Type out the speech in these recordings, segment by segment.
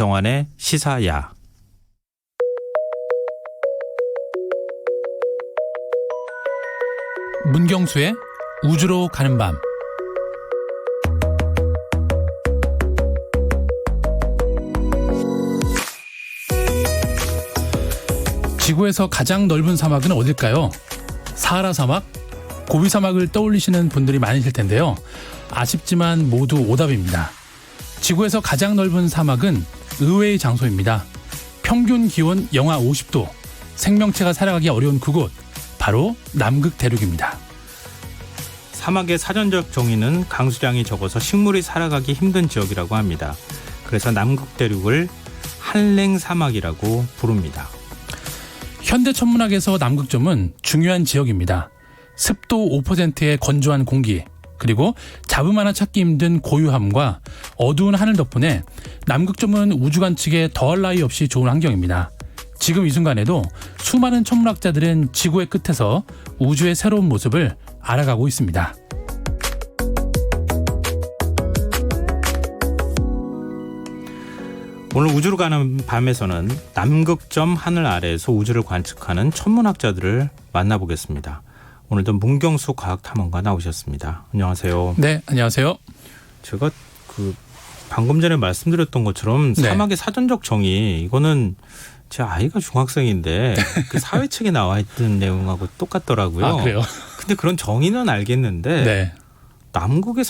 나성환의 시사야. 문경수의 우주로 가는 밤. 지구에서 가장 넓은 사막은 어딜까요? 사하라 사막, 고비 사막을 떠올리시는 분들이 많으실 텐데요. 아쉽지만 모두 오답입니다. 지구에서 가장 넓은 사막은 의외의 장소입니다. 평균 기온 영하 50도, 생명체가 살아가기 어려운 그곳, 바로 남극 대륙입니다. 사막의 사전적 정의는 강수량이 적어서 식물이 살아가기 힘든 지역이라고 합니다. 그래서 남극 대륙을 한랭 사막이라고 부릅니다. 현대천문학에서 남극점은 중요한 지역입니다. 습도 5%의 건조한 공기, 그리고 잡음 하나 찾기 힘든 고요함과 어두운 하늘 덕분에 남극점은 우주관 측에 더할 나위 없이 좋은 환경입니다. 지금 이 순간에도 수많은 천문학자들은 지구의 끝에서 우주의 새로운 모습을 알아가고 있습니다. 오늘 우주로 가는 밤에서는 남극점 하늘 아래에서 우주를 관측하는 천문학자들을 만나보겠습니다. 오늘도 문경수 과학탐험가 나오셨습니다. 안녕하세요. 네, 안녕하세요. 제가 방금 전에 말씀드렸던 것처럼 사막의 사전적 정의, 이거는 제 아이가 중학생인데 그 사회책에 나와 있던 내용하고 똑같더라고요. 아, 그래요? 근데 그런 정의는 알겠는데 네. 남극에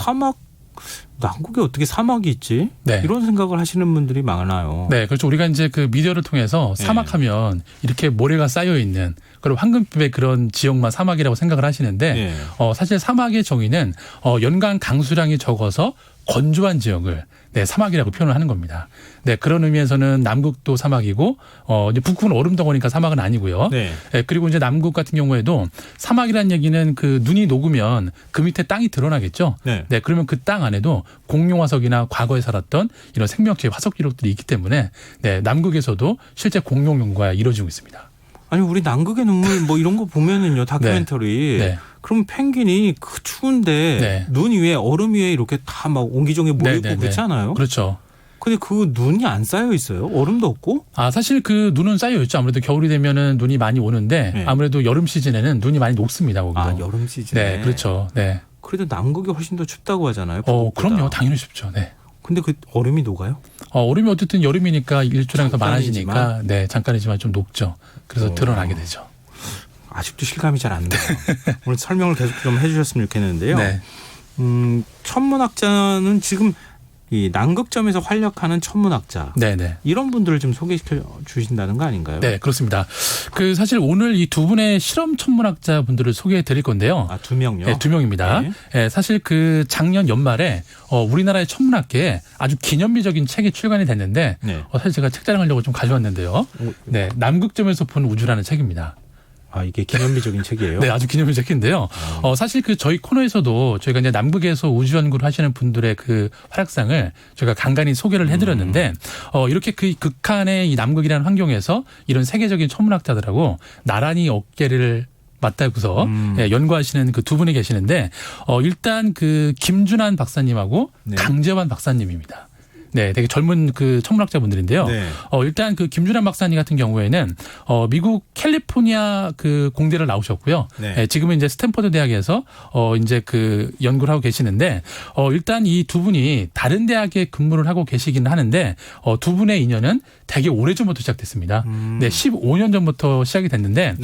어떻게 사막이 있지? 네. 이런 생각을 하시는 분들이 많아요. 네, 그렇죠. 우리가 이제 그 미디어를 통해서 사막하면 이렇게 모래가 쌓여 있는 그런 황금빛의 그런 지역만 사막이라고 생각을 하시는데 사실 사막의 정의는 연간 강수량이 적어서 건조한 지역을 사막이라고 표현을 하는 겁니다. 네, 그런 의미에서는 남극도 사막이고 이제 북극은 얼음 덩어리니까 사막은 아니고요. 네, 그리고 이제 남극 같은 경우에도 사막이라는 얘기는 그 눈이 녹으면 그 밑에 땅이 드러나겠죠. 네, 그러면 그 땅 안에도 공룡 화석이나 과거에 살았던 이런 생명체의 화석 기록들이 있기 때문에 남극에서도 실제 공룡 연구가 이루어지고 있습니다. 아니, 우리 남극의 눈물 뭐 이런 거 보면은요, 다큐멘터리. 그럼 펭귄이 그 추운데 눈 위에, 얼음 위에 이렇게 다 막 옹기종기 모여있고 그렇지 않아요? 그렇죠. 근데 그 눈이 안 쌓여 있어요? 얼음도 없고? 사실 그 눈은 쌓여 있죠. 아무래도 겨울이 되면은 눈이 많이 오는데 아무래도 여름 시즌에는 눈이 많이 녹습니다. 거기도. 여름 시즌에. 네, 그렇죠. 네. 그래도 남극이 훨씬 더 춥다고 하잖아요. 그럼요. 당연히 춥죠. 네. 근데 그 얼음이 녹아요? 얼음이 어쨌든 여름이니까 일조량이 더 많아지니까 잠깐이지만 좀 녹죠. 그래서 드러나게 되죠. 아직도 실감이 잘 안 나요. 오늘 설명을 계속 좀 해주셨으면 좋겠는데요. 천문학자는 지금 이 남극점에서 활약하는 천문학자, 이런 분들을 좀 소개시켜 주신다는 거 아닌가요? 네, 그렇습니다. 사실 오늘 이 두 분의 실험 천문학자 분들을 소개해 드릴 건데요. 두 명요? 네, 두 명입니다. 사실 작년 연말에 우리나라의 천문학계에 아주 기념비적인 책이 출간이 됐는데 사실 제가 책 자랑하려고 좀 가져왔는데요. 남극점에서 본 우주라는 책입니다. 이게 기념비적인 책이에요? 네, 아주 기념비적 책인데요. 사실 저희 코너에서도 저희가 이제 남극에서 우주 연구를 하시는 분들의 그 활약상을 저희가 간간히 소개를 해드렸는데, 이렇게 그 극한의 이 남극이라는 환경에서 이런 세계적인 천문학자들하고 나란히 어깨를 맞다고서 연구하시는 그 두 분이 계시는데, 일단 김준환 박사님하고 강재환 박사님입니다. 네, 되게 젊은 천문학자분들인데요. 일단 김준환 박사님 같은 경우에는 미국 캘리포니아 공대를 나오셨고요. 지금은 이제 스탠퍼드 대학에서 이제 연구를 하고 계시는데, 일단 이 두 분이 다른 대학에 근무를 하고 계시기는 하는데, 두 분의 인연은 되게 오래전부터 시작됐습니다. 15년 전부터 시작이 됐는데,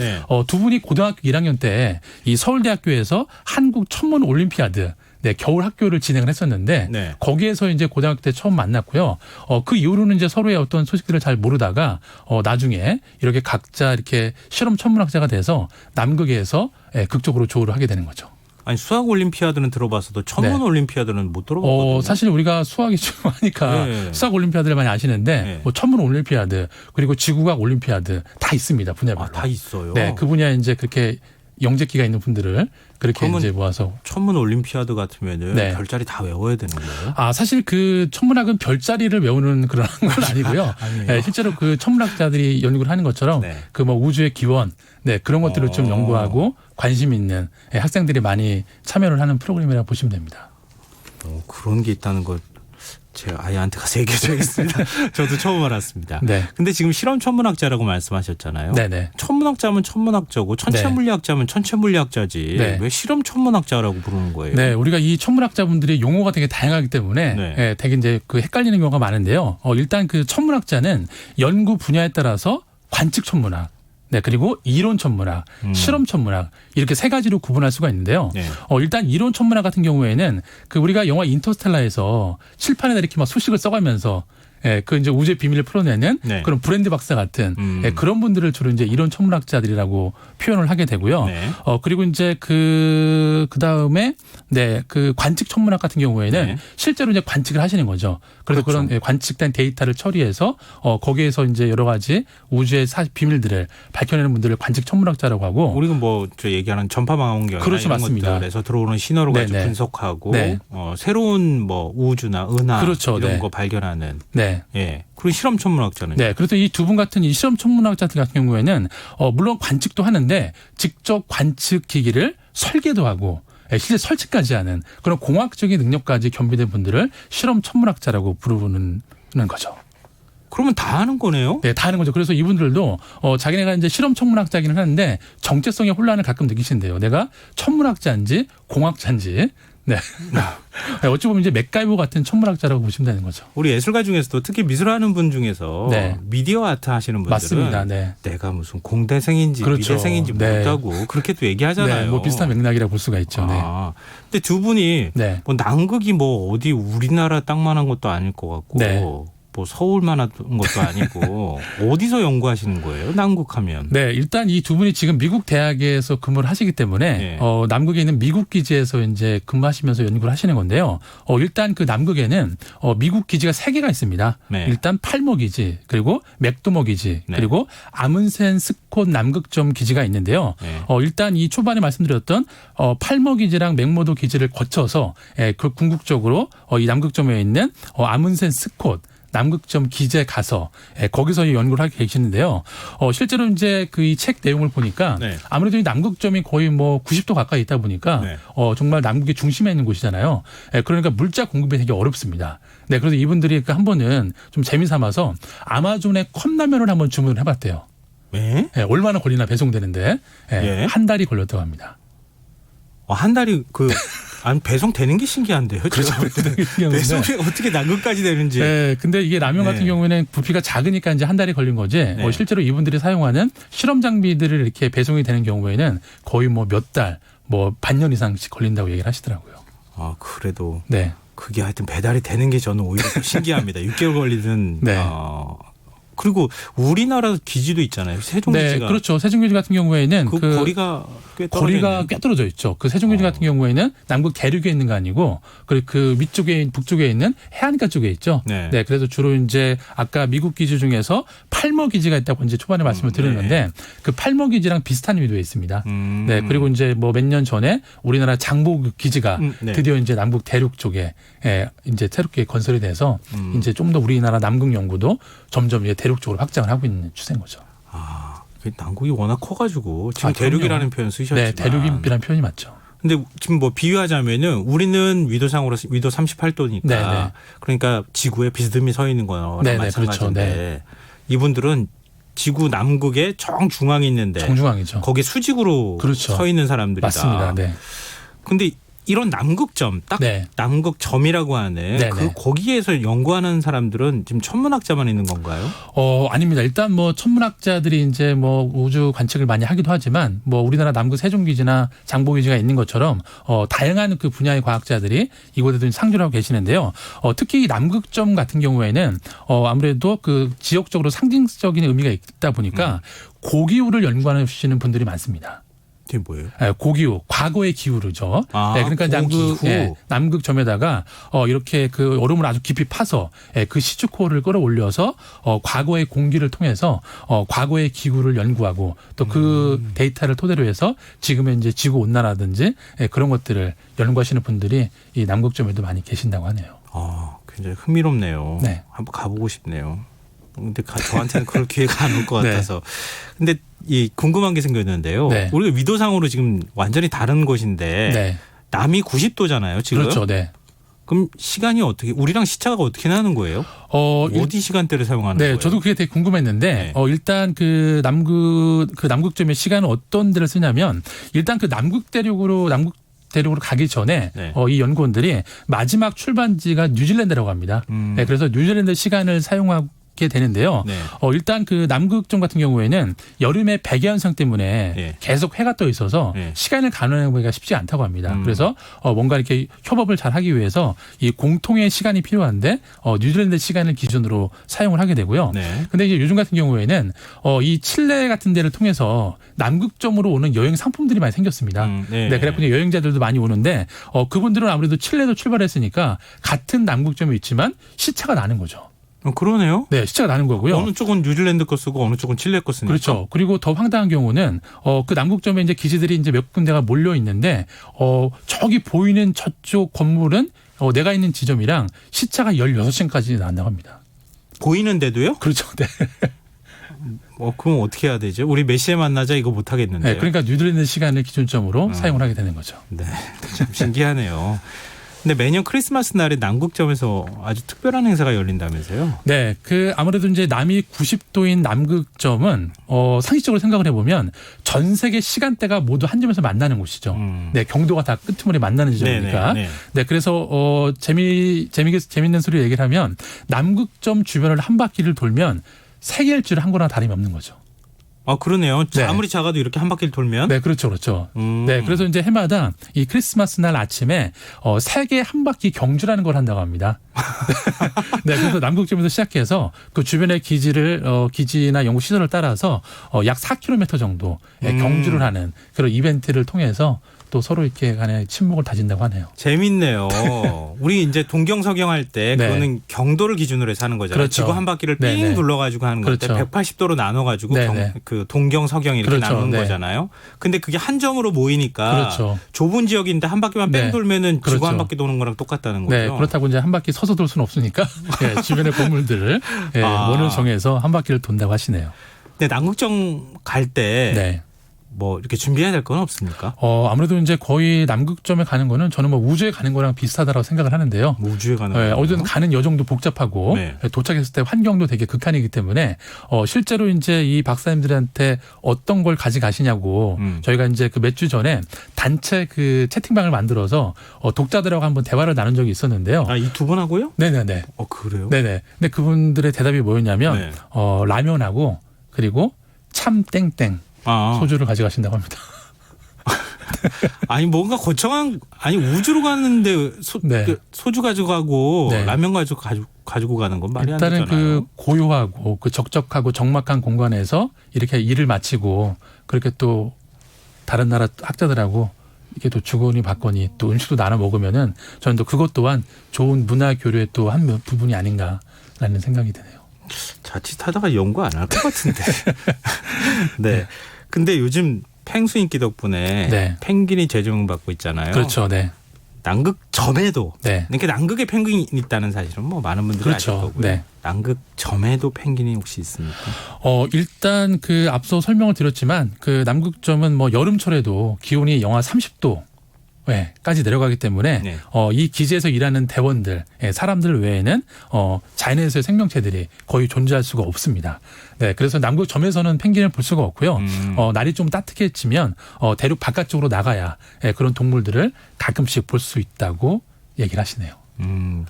두 분이 고등학교 1학년 때 이 서울대학교에서 한국 천문 올림피아드 겨울 학교를 진행을 했었는데 거기에서 이제 고등학교 때 처음 만났고요. 그 이후로는 이제 서로의 어떤 소식들을 잘 모르다가 나중에 이렇게 각자 이렇게 실험 천문학자가 돼서 남극에서 극적으로 조우를 하게 되는 거죠. 아니, 수학 올림피아드는 들어봤어도 천문 올림피아드는 못 들어봤거든요. 사실 우리가 수학이 좀 하니까 수학 올림피아드를 많이 아시는데 천문 올림피아드, 그리고 지구과학 올림피아드 다 있습니다. 분야별로. 다 있어요. 네, 그 분야에 이제 그렇게 영재기가 있는 분들을 그렇게 이제 모아서. 천문 올림피아드 같으면은 별자리 다 외워야 되는 거예요? 사실 천문학은 별자리를 외우는 그런 건 아니고요. 실제로 천문학자들이 연구를 하는 것처럼 우주의 기원, 그런 것들을 좀 연구하고 관심 있는 학생들이 많이 참여를 하는 프로그램이라고 보시면 됩니다. 그런 게 있다는 걸 제 아이한테 가서 얘기해줘야겠습니다. 저도 처음 알았습니다. 네. 근데 지금 실험 천문학자라고 말씀하셨잖아요. 네네. 천문학자면 천문학자고 천체물리학자면 천체물리학자지 네. 왜 실험 천문학자라고 부르는 거예요? 네, 우리가 이 천문학자분들의 용어가 되게 다양하기 때문에 네. 예, 되게 이제 그 헷갈리는 경우가 많은데요. 일단 그 천문학자는 연구 분야에 따라서 관측 천문학, 네, 그리고 이론 천문학, 실험 천문학 이렇게 세 가지로 구분할 수가 있는데요. 네. 일단 이론 천문학 같은 경우에는 그 우리가 영화 인터스텔라에서 칠판에다 이렇게 막 수식을 써가면서 예, 그 이제 우주의 비밀을 풀어내는 네. 그런 브랜드 박사 같은 예, 그런 분들을 주로 이제 이론 천문학자들이라고 표현을 하게 되고요. 네. 그리고 이제 그 다음에 네, 그 관측 천문학 같은 경우에는 네. 실제로 이제 관측을 하시는 거죠. 그래서 그렇죠. 그런 예, 관측된 데이터를 처리해서 거기에서 이제 여러 가지 우주의 비밀들을 밝혀내는 분들을 관측 천문학자라고 하고 우리가 뭐 저 얘기하는 전파망원경이나 그렇죠, 이런 맞습니다. 것들에서 들어오는 신호를 가지고 네네. 분석하고 네. 새로운 뭐 우주나 은하 그렇죠, 이런 네. 거 발견하는 네. 예. 그리고 실험 천문학자는 네. 그래서 이 두 분 같은 이 실험 천문학자들 같은 경우에는 물론 관측도 하는데 직접 관측 기기를 설계도 하고 실제 설치까지 하는 그런 공학적인 능력까지 겸비된 분들을 실험 천문학자라고 부르는 거죠. 그러면 다 하는 거네요? 네, 다 하는 거죠. 그래서 이분들도 자기네가 이제 실험 천문학자기는 하는데 정체성의 혼란을 가끔 느끼신대요. 내가 천문학자인지 공학자인지. 네. 어찌 보면 이제 맥가이버 같은 천문학자라고 보시면 되는 거죠. 우리 예술가 중에서도 특히 미술하는 분 중에서 네. 미디어 아트 하시는 분들은 맞습니다. 네. 내가 무슨 공대생인지 그렇죠. 미대생인지 네. 모른다고 그렇게 또 얘기하잖아요. 네, 뭐 비슷한 맥락이라고 볼 수가 있죠. 네. 근데 두 분이 네. 뭐 남극이 뭐 어디 우리나라 땅만한 것도 아닐 것 같고 네. 뭐 서울만한 것도 아니고 어디서 연구하시는 거예요? 남극하면. 네, 일단 이 두 분이 지금 미국 대학에서 근무를 하시기 때문에 네. 남극에 있는 미국 기지에서 이제 근무하시면서 연구를 하시는 건데요. 일단 그 남극에는 미국 기지가 3개가 있습니다. 네. 일단 팔모 기지, 그리고 맥도모 기지, 네. 그리고 아문센 스콧 남극점 기지가 있는데요. 네. 일단 이 초반에 말씀드렸던 팔모 기지랑 맥모도 기지를 거쳐서 그 궁극적으로 이 남극점에 있는 아문센 스콧 남극점 기지에 가서 거기서 연구를 하고 계시는데요. 실제로 이제 그 이 책 내용을 보니까 네. 아무래도 이 남극점이 거의 뭐 90도 가까이 있다 보니까 네. 정말 남극의 중심에 있는 곳이잖아요. 그러니까 물자 공급이 되게 어렵습니다. 네, 그래서 이분들이 한 번은 좀 재미삼아서 아마존의 컵라면을 한번 주문을 해봤대요. 네? 얼마나 걸리나 배송되는데 예. 한 달이 걸렸다고 합니다. 한 달이 안 배송되는 게 신기한데요. 그렇죠. 배송이 어떻게 남극까지 되는지. 네, 근데 이게 라면 같은 네. 경우에는 부피가 작으니까 이제 한 달이 걸린 거지. 네. 실제로 이분들이 사용하는 실험 장비들을 이렇게 배송이 되는 경우에는 거의 뭐 몇 달, 뭐 반년 이상씩 걸린다고 얘기를 하시더라고요. 그래도 네. 그게 하여튼 배달이 되는 게 저는 오히려 더 신기합니다. 6개월 걸리든. 네. 그리고 우리나라 기지도 있잖아요. 세종기지가. 네, 그렇죠. 세종기지 같은 경우에는 그 거리가 꽤 거리가 꽤 떨어져 있죠. 그 세종기지 같은 경우에는 남극 대륙에 있는 거 아니고 그 위쪽에 북쪽에 있는 해안가 쪽에 있죠. 네. 네, 그래서 주로 이제 아까 미국 기지 중에서 팔모 기지가 있다고 이제 초반에 말씀을 드렸는데 그 팔모 기지랑 비슷한 의미도 있습니다. 네, 그리고 이제 뭐 몇 년 전에 우리나라 장보 기지가 네. 드디어 이제 남극 대륙 쪽에 이제 새롭게 건설이 돼서 이제 좀 더 우리나라 남극 연구도 점점 이제 대륙 쪽으로 확장을 하고 있는 추세인 거죠. 남극이 워낙 커가지고 지금 그럼요. 대륙이라는 표현 쓰셨지만. 네, 대륙이라는 표현이 맞죠. 근데 지금 뭐 비유하자면은 우리는 위도상으로 위도 38도니까 네네. 그러니까 지구에 비스듬히 서 있는 거랑 네네, 마찬가지인데 그렇죠. 네. 이분들은 지구 남극의 정중앙에 있는데 정중앙이죠. 거기에 수직으로 그렇죠. 서 있는 사람들이다. 맞습니다. 네. 근데 이런 남극점, 딱 네. 남극점이라고 하는 네네. 거기에서 연구하는 사람들은 지금 천문학자만 있는 건가요? 아닙니다. 일단 뭐 천문학자들이 이제 뭐 우주 관측을 많이 하기도 하지만 뭐 우리나라 남극 세종기지나 장보기지가 있는 것처럼 다양한 그 분야의 과학자들이 이곳에도 상주를 하고 계시는데요. 특히 이 남극점 같은 경우에는 아무래도 그 지역적으로 상징적인 의미가 있다 보니까 고기후를 연구하시는 분들이 많습니다. 이게 뭐예요? 고기후, 과거의 기후르죠. 네, 그러니까 고기후. 남극점에다가 이렇게 그 얼음을 아주 깊이 파서 그 시추코를 끌어올려서 과거의 공기를 통해서 과거의 기후를 연구하고 또 그 데이터를 토대로 해서 지금의 이제 지구 온난화라든지 그런 것들을 연구하시는 분들이 이 남극점에도 많이 계신다고 하네요. 굉장히 흥미롭네요. 네. 한번 가보고 싶네요. 근데 저한테는 그럴 기회가 안 올 것 네. 같아서. 근데 이 궁금한 게 생겼는데요. 네. 우리가 위도상으로 지금 완전히 다른 곳인데 네. 남이 90도잖아요. 지금. 그렇죠. 네. 그럼 시간이 어떻게 우리랑 시차가 어떻게 나는 거예요? 어디 시간대를 사용하는 네, 거예요? 저도 그게 되게 궁금했는데 네. 일단 그 남극점의 시간은 어떤 데를 쓰냐면 일단 그 남극 대륙으로 가기 전에 네. 이 연구원들이 마지막 출반지가 뉴질랜드라고 합니다. 네, 그래서 뉴질랜드 시간을 사용하게 되는데요. 네. 일단 그 남극점 같은 경우에는 여름에 백야 현상 때문에 네. 계속 해가 떠 있어서 네. 시간을 가늠하기가 쉽지 않다고 합니다. 그래서 뭔가 이렇게 협업을 잘 하기 위해서 이 공통의 시간이 필요한데 뉴질랜드 시간을 기준으로 사용을 하게 되고요. 네. 근데 이제 요즘 같은 경우에는 이 칠레 같은 데를 통해서 남극점으로 오는 여행 상품들이 많이 생겼습니다. 네. 네, 그래서 여행자들도 많이 오는데 그분들은 아무래도 칠레도 출발했으니까 같은 남극점이 있지만 시차가 나는 거죠. 그러네요. 네, 시차가 나는 거고요. 어느 쪽은 뉴질랜드 거 쓰고 어느 쪽은 칠레 거 쓰니까. 그렇죠. 그리고 더 황당한 경우는 그 남극점에 이제 기지들이 이제 몇 군데가 몰려 있는데 저기 보이는 저쪽 건물은 내가 있는 지점이랑 시차가 16시간까지 난다고 합니다. 보이는데도요? 그렇죠. 네. 그럼 어떻게 해야 되죠? 우리 몇 시에 만나자 이거 못 하겠는데. 네, 그러니까 뉴질랜드 시간을 기준점으로 사용을 하게 되는 거죠. 네, 참 신기하네요. 근데 매년 크리스마스 날에 남극점에서 아주 특별한 행사가 열린다면서요? 네, 아무래도 이제 남이 90도인 남극점은 상식적으로 생각을 해보면 전 세계 시간대가 모두 한 점에서 만나는 곳이죠. 네, 경도가 다 끄트머리 만나는 지점이니까. 네네, 네. 네, 그래서 재밌는 소리 얘기를 하면 남극점 주변을 한 바퀴를 돌면 세계 일주를 한 거나 다름이 없는 거죠. 그러네요. 네. 아무리 작아도 이렇게 한 바퀴를 돌면. 네, 그렇죠. 네, 그래서 이제 해마다 이 크리스마스 날 아침에 세계 한 바퀴 경주라는 걸 한다고 합니다. 네, 그래서 남극점에서 시작해서 그 주변의 기지나 연구 시설을 따라서 약 4km 정도 경주를 하는 그런 이벤트를 통해서 또 서로 이렇게 간에 친목을 다진다고 하네요. 재밌네요. 우리 이제 동경서경 할 때 네. 그거는 경도를 기준으로 해서 하는 거잖아요. 그렇죠. 지구 한 바퀴를 삥 네네. 둘러가지고 하는 건데 그렇죠. 180도로 나눠가지고 네네. 그 동경서경 이렇게 그렇죠. 나누는 네. 거잖아요. 근데 그게 한 점으로 모이니까 그렇죠. 좁은 지역인데 한 바퀴만 뺑 네. 돌면은 지구 그렇죠. 한 바퀴 도는 거랑 똑같다는 거죠. 네, 그렇다고 이제 한 바퀴 서서 돌 수는 없으니까 주변의 건물들을 원을 정해서 한 바퀴를 돈다고 하시네요. 근데 남극점 갈 때 네. 뭐 이렇게 준비해야 될 건 없습니까? 아무래도 이제 거의 남극점에 가는 거는 저는 뭐 우주에 가는 거랑 비슷하다고 생각을 하는데요. 뭐 우주에 가는 네, 거예요? 어디든 가는 여정도 복잡하고 네. 도착했을 때 환경도 되게 극한이기 때문에 실제로 이제 이 박사님들한테 어떤 걸 가져가시냐고 저희가 이제 그 몇 주 전에 단체 그 채팅방을 만들어서 독자들하고 한번 대화를 나눈 적이 있었는데요. 이 두 분 하고요? 네네네. 그래요? 네네. 근데 그분들의 대답이 뭐였냐면 네. 라면하고 그리고 참 땡땡 소주를 가져가신다고 합니다. 아니 뭔가 거창한 우주로 가는데 네. 소주 가져가고 네. 라면 가지고 가는 건 말이 안 일단은 되잖아요. 그 고요하고 그 적적하고 적막한 공간에서 이렇게 일을 마치고 그렇게 또 다른 나라 학자들하고 이렇게 또 주거니 받거니 또 음식도 나눠 먹으면은 저는 또 그것 또한 좋은 문화 교류의 또 한 부분이 아닌가라는 생각이 드네요. 자칫하다가 연구 안 할 것 같은데. 네. 근데 요즘 펭수 인기 덕분에 네. 펭귄이 재조명받고 있잖아요. 그렇죠, 네. 남극점에도 네. 이렇게 남극에 펭귄이 있다는 사실은 뭐 많은 분들이 그렇죠. 아실 거고요. 네. 남극점에도 펭귄이 혹시 있습니까? 일단 그 앞서 설명을 드렸지만 그 남극점은 뭐 여름철에도 기온이 영하 30도 까지 내려가기 때문에 네. 이 기지에서 일하는 대원들, 사람들 외에는 자연에서의 생명체들이 거의 존재할 수가 없습니다. 네, 그래서 남극점에서는 펭귄을 볼 수가 없고요. 날이 좀 따뜻해지면 대륙 바깥쪽으로 나가야 그런 동물들을 가끔씩 볼 수 있다고 얘기를 하시네요.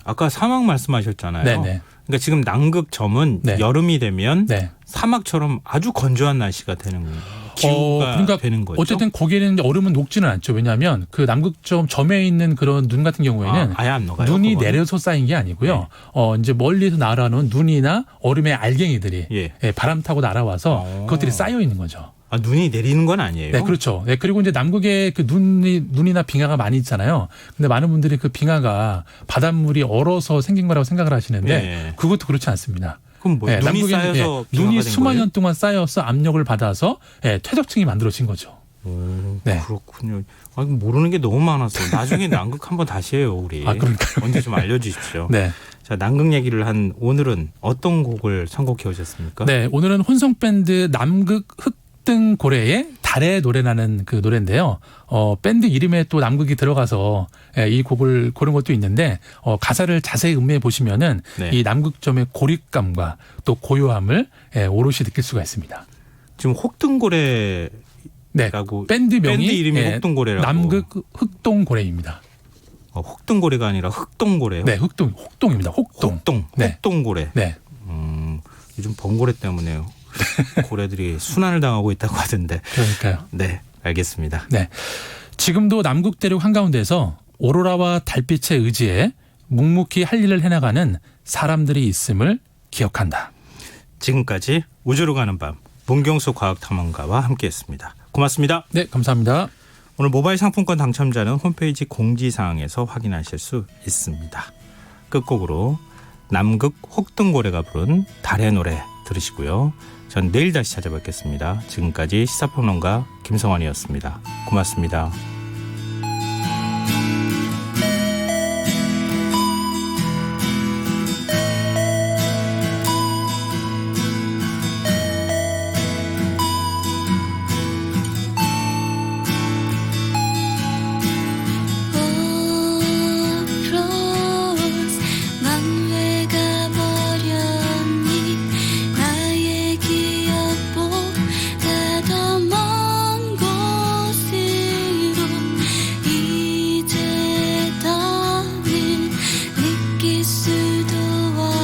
아까 사막 말씀하셨잖아요. 네네. 그러니까 지금 남극점은 네. 여름이 되면 네. 사막처럼 아주 건조한 날씨가 되는 거예요. 기후가 그러니까 되는 거죠. 어쨌든 거기에는 이제 얼음은 녹지는 않죠. 왜냐하면 그 남극점 점에 있는 그런 눈 같은 경우에는 아예 안 녹아요. 눈이 그거는? 내려서 쌓인 게 아니고요. 이제 멀리서 날아오는 눈이나 얼음의 알갱이들이 예. 바람 타고 날아와서 그것들이 쌓여 있는 거죠. 눈이 내리는 건 아니에요. 네, 그렇죠. 네, 그리고 이제 남극에 그 눈이나 빙하가 많이 있잖아요. 근데 많은 분들이 그 빙하가 바닷물이 얼어서 생긴 거라고 생각을 하시는데 예. 그것도 그렇지 않습니다. 그럼 뭐 눈이 남극에는, 쌓여서 눈이 빙하가 된 수만 거예요? 년 동안 쌓여서 압력을 받아서 퇴적층이 만들어진 거죠. 네. 그렇군요. 모르는 게 너무 많아서 나중에 남극 한번 다시 해요, 우리. 그러니까요. 언제 좀 알려주십시오. 네. 자, 남극 얘기를 한 오늘은 어떤 곡을 선곡해 오셨습니까? 네, 오늘은 혼성 밴드 남극 흑등고래의 달의 노래라는 그 노래인데요. 밴드 이름에 또 남극이 들어가서 이 곡을 고른 것도 있는데 가사를 자세히 음미해 보시면은 네. 이 남극점의 고립감과 또 고요함을 오롯이 느낄 수가 있습니다. 지금 혹등고래 네, 라고 밴드명이 밴드 이름이 혹등고래라고. 남극 흑동고래입니다. 혹등고래가 아니라 흑동고래요. 네, 혹동입니다. 혹동. 네. 혹동고래. 네. 요즘 번고래 때문에 고래들이 순환을 당하고 있다고 하던데. 그러니까요. 네, 알겠습니다. 네. 지금도 남극 대륙 한가운데서 오로라와 달빛의 의지에 묵묵히 할 일을 해나가는 사람들이 있음을 기억한다. 지금까지 우주로 가는 밤 문경수 과학탐험가와 함께했습니다. 고맙습니다. 네, 감사합니다. 오늘 모바일 상품권 당첨자는 홈페이지 공지사항에서 확인하실 수 있습니다. 끝곡으로 남극 혹등고래가 부른 달의 노래 들으시고요. 전 내일 다시 찾아뵙겠습니다. 지금까지 시사평론가 김성환이었습니다. 고맙습니다.